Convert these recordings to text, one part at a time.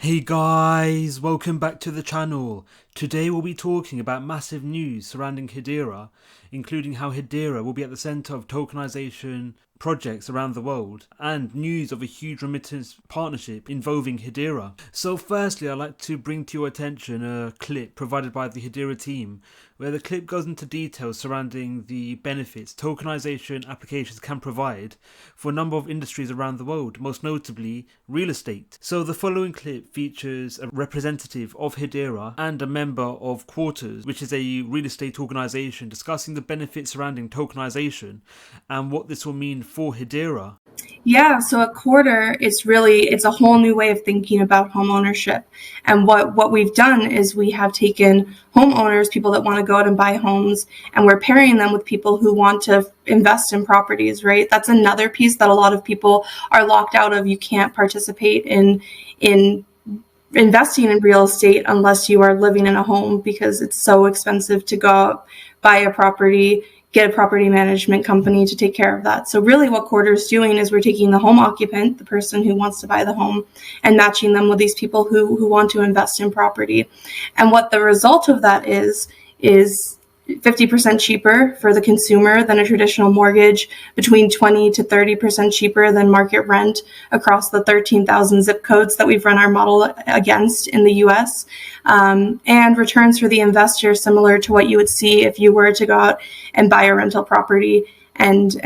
Hey guys, welcome back to the channel. Today we'll be talking about massive news surrounding Hedera, including how Hedera will be at the center of tokenization projects around the world, and news of a huge remittance partnership involving Hedera. So firstly, I'd like to bring to your attention a clip provided by the Hedera team, where the clip goes into details surrounding the benefits tokenization applications can provide for a number of industries around the world, most notably real estate. So the following clip features a representative of Hedera and a member of Quarters, which is a real estate organization, discussing the benefits surrounding tokenization and what this will mean for Hedera. Yeah, so a quarter it's a whole new way of thinking about home ownership. And what we've done is we have taken homeowners, people that want to go out and buy homes, and we're pairing them with people who want to invest in properties, right? That's another piece that a lot of people are locked out of. You can't participate in investing in real estate unless you are living in a home, because it's so expensive to go out, buy a property, get a property management company to take care of that. So really what Quarter is doing is we're taking the home occupant, the person who wants to buy the home, and matching them with these people who want to invest in property. And what the result of that is 50% cheaper for the consumer than a traditional mortgage, between 20 to 30% cheaper than market rent across the 13,000 zip codes that we've run our model against in the US, and returns for the investor similar to what you would see if you were to go out and buy a rental property and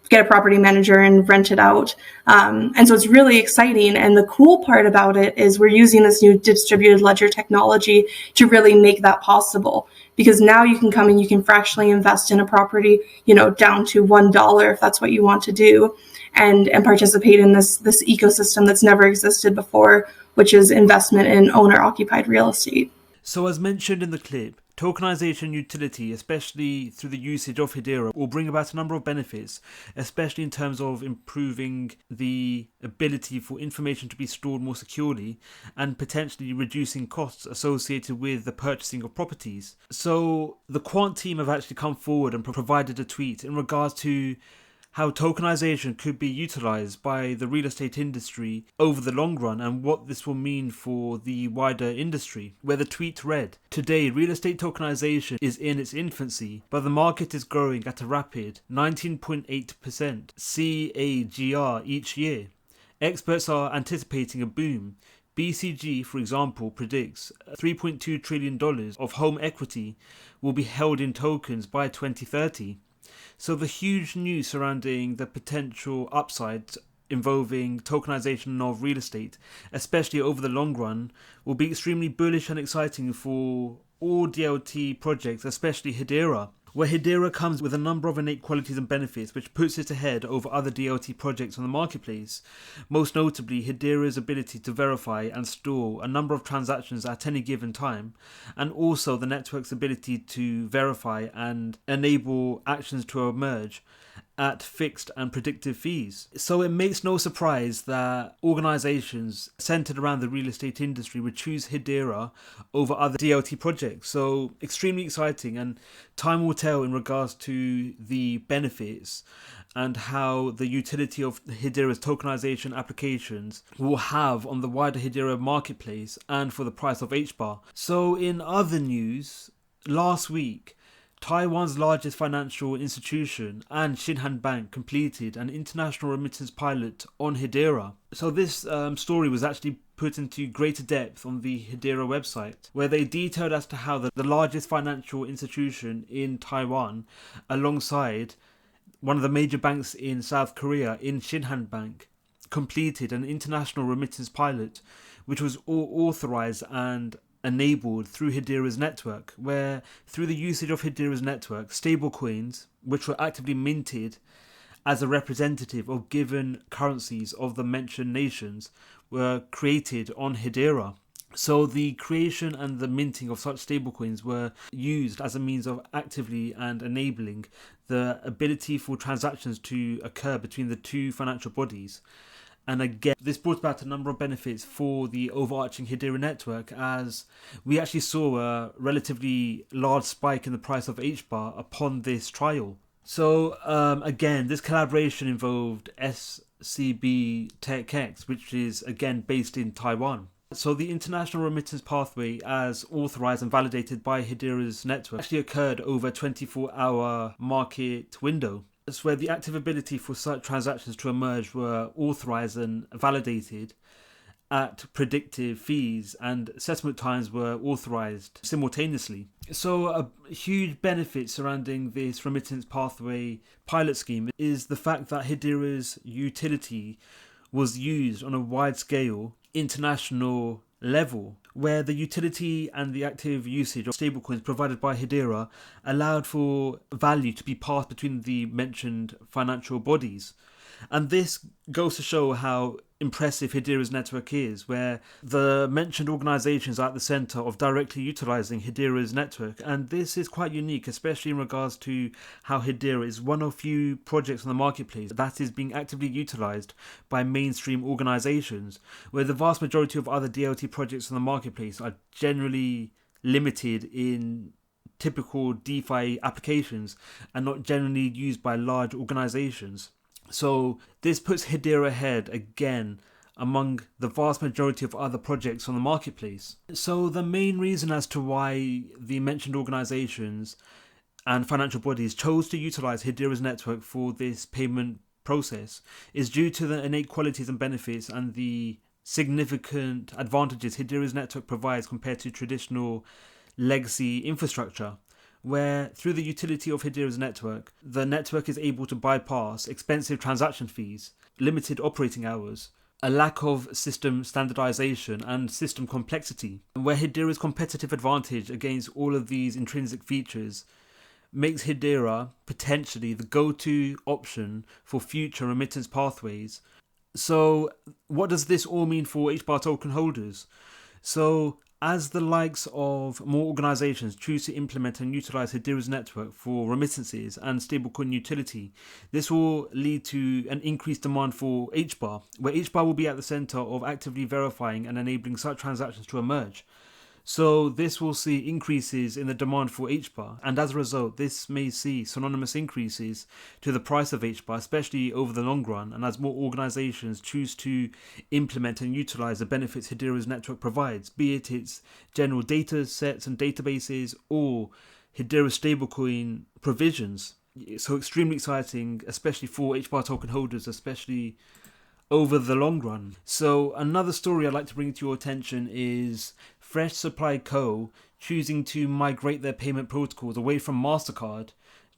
get a property manager and rent it out. And so it's really exciting. And the cool part about it is we're using this new distributed ledger technology to really make that possible. Because now you can come and you can fractionally invest in a property, down to $1 if that's what you want to do, and participate in this ecosystem that's never existed before, which is investment in owner-occupied real estate. So as mentioned in the clip, tokenization utility, especially through the usage of Hedera, will bring about a number of benefits, especially in terms of improving the ability for information to be stored more securely and potentially reducing costs associated with the purchasing of properties. So the Quant team have actually come forward and provided a tweet in regards to how tokenization could be utilized by the real estate industry over the long run and what this will mean for the wider industry, where the tweet read, "Today, real estate tokenization is in its infancy, but the market is growing at a rapid 19.8% CAGR each year. Experts are anticipating a boom. BCG, for example, predicts $3.2 trillion of home equity will be held in tokens by 2030. So the huge news surrounding the potential upsides involving tokenization of real estate, especially over the long run, will be extremely bullish and exciting for all DLT projects, especially Hedera, where Hedera comes with a number of innate qualities and benefits which puts it ahead over other DLT projects on the marketplace. Most notably, Hedera's ability to verify and store a number of transactions at any given time, and also the network's ability to verify and enable actions to emerge at fixed and predictive fees. So it makes no surprise that organizations centered around the real estate industry would choose Hedera over other DLT projects. So extremely exciting, and time will tell in regards to the benefits and how the utility of Hedera's tokenization applications will have on the wider Hedera marketplace and for the price of HBAR. So in other news, last week, Taiwan's largest financial institution and Shinhan Bank completed an international remittance pilot on Hedera. So this story was actually put into greater depth on the Hedera website, where they detailed as to how the largest financial institution in Taiwan, alongside one of the major banks in South Korea, in Shinhan Bank, completed an international remittance pilot, which was all authorized and enabled through Hedera's network, where through the usage of Hedera's network, stablecoins, which were actively minted as a representative of given currencies of the mentioned nations, were created on Hedera. So the creation and the minting of such stablecoins were used as a means of actively and enabling the ability for transactions to occur between the two financial bodies. And again, this brought about a number of benefits for the overarching Hedera network, as we actually saw a relatively large spike in the price of HBAR upon this trial. So again, this collaboration involved SCB TechX, which is again based in Taiwan. So the international remittance pathway, as authorized and validated by Hedera's network, actually occurred over a 24-hour market window. It's where the active ability for such transactions to emerge were authorized and validated at predictive fees, and settlement times were authorized simultaneously. So a huge benefit surrounding this remittance pathway pilot scheme is the fact that Hedera's utility was used on a wide scale international level, where the utility and the active usage of stablecoins provided by Hedera allowed for value to be passed between the mentioned financial bodies. And this goes to show how impressive Hedera's network is, where the mentioned organizations are at the center of directly utilizing Hedera's network. And this is quite unique, especially in regards to how Hedera is one of few projects on the marketplace that is being actively utilized by mainstream organizations, where the vast majority of other DLT projects on the marketplace are generally limited in typical DeFi applications and not generally used by large organizations. So this puts Hedera ahead again among the vast majority of other projects on the marketplace. So the main reason as to why the mentioned organizations and financial bodies chose to utilize Hedera's network for this payment process is due to the innate qualities and benefits and the significant advantages Hedera's network provides compared to traditional legacy infrastructure, where through the utility of Hedera's network, the network is able to bypass expensive transaction fees, limited operating hours, a lack of system standardization and system complexity, where Hedera's competitive advantage against all of these intrinsic features makes Hedera potentially the go-to option for future remittance pathways. So what does this all mean for HBAR token holders? So as the likes of more organizations choose to implement and utilize Hedera's network for remittances and stablecoin utility, this will lead to an increased demand for HBAR, where HBAR will be at the center of actively verifying and enabling such transactions to emerge. So this will see increases in the demand for HBAR, and as a result, this may see synonymous increases to the price of HBAR, especially over the long run, and as more organizations choose to implement and utilize the benefits Hedera's network provides, be it its general data sets and databases or Hedera's stablecoin provisions. So extremely exciting, especially for HBAR token holders, especially over the long run. So another story I'd like to bring to your attention is Fresh Supply Co. choosing to migrate their payment protocols away from MasterCard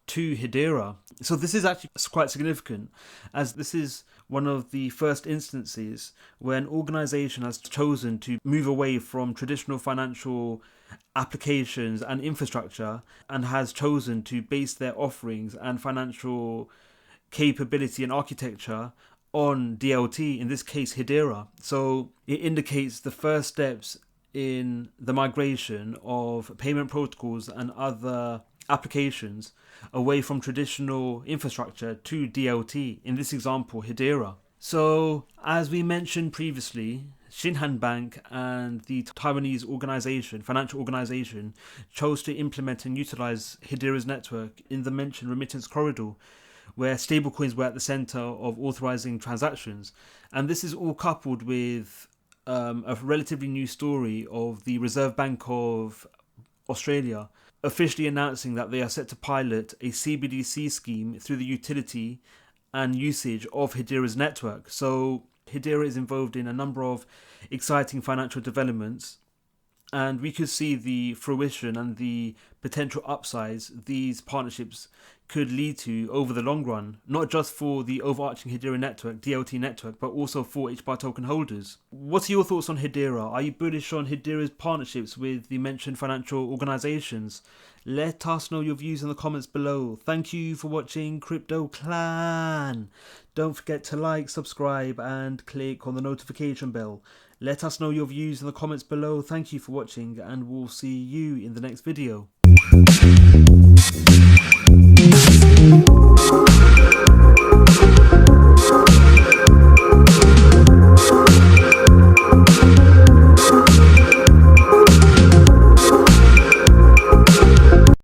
to Hedera. So this is actually quite significant, as this is one of the first instances where an organization has chosen to move away from traditional financial applications and infrastructure and has chosen to base their offerings and financial capability and architecture on DLT, in this case Hedera. So it indicates the first steps in the migration of payment protocols and other applications away from traditional infrastructure to DLT, in this example Hedera. So as we mentioned previously, Shinhan Bank and the Taiwanese financial organization, chose to implement and utilize Hedera's network in the mentioned remittance corridor, where stablecoins were at the center of authorizing transactions. And this is all coupled with a relatively new story of the Reserve Bank of Australia officially announcing that they are set to pilot a CBDC scheme through the utility and usage of Hedera's network. So Hedera is involved in a number of exciting financial developments, and we could see the fruition and the potential upsides these partnerships could lead to over the long run, not just for the overarching Hedera network, DLT network, but also for HBAR token holders. What are your thoughts on Hedera? Are you bullish on Hedera's partnerships with the mentioned financial organizations? Let us know your views in the comments below. Thank you for watching Crypto Clan. Don't forget to like, subscribe, and click on the notification bell. Let us know your views in the comments below. Thank you for watching, and we'll see you in the next video.